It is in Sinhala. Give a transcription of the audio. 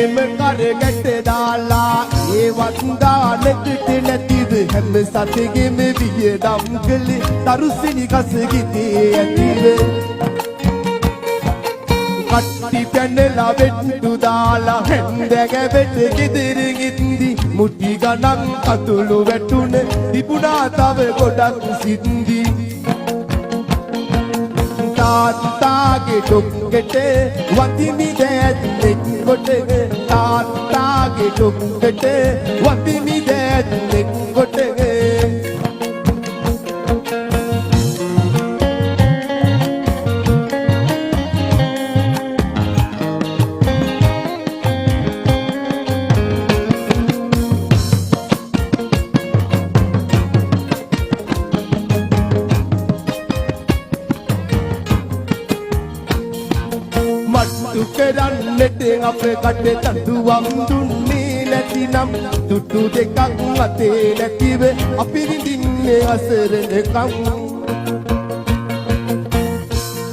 ප්‍රේම කරගට දාලා ඒ වන්දානකට නැතිද හැම සතෙගෙම වියදම් කළේ තරුසිනි කස ගිතේ ඇතිව කට්ටි පැනලා වෙට්ටු දාලා හැන්දැගැවෙට ගෙදර ගින්දි මුටි ගණන් කතුළු වැටුන තිබුණා තව ගොඩක් සින්දි තාත්තාගේ ඩොක්කට වතිමි දෑත්නෙක් ගොටක තාත්තාගේ ඩොක්කට වතිමි දෑත්නෙක් ගොටක කරන්නට අපේ කටේ තඳුවම් දුන්නේ නැතිනම් තුටු දෙකක් අතේ නැතිව අපි විඳින්නේ අසරණකම්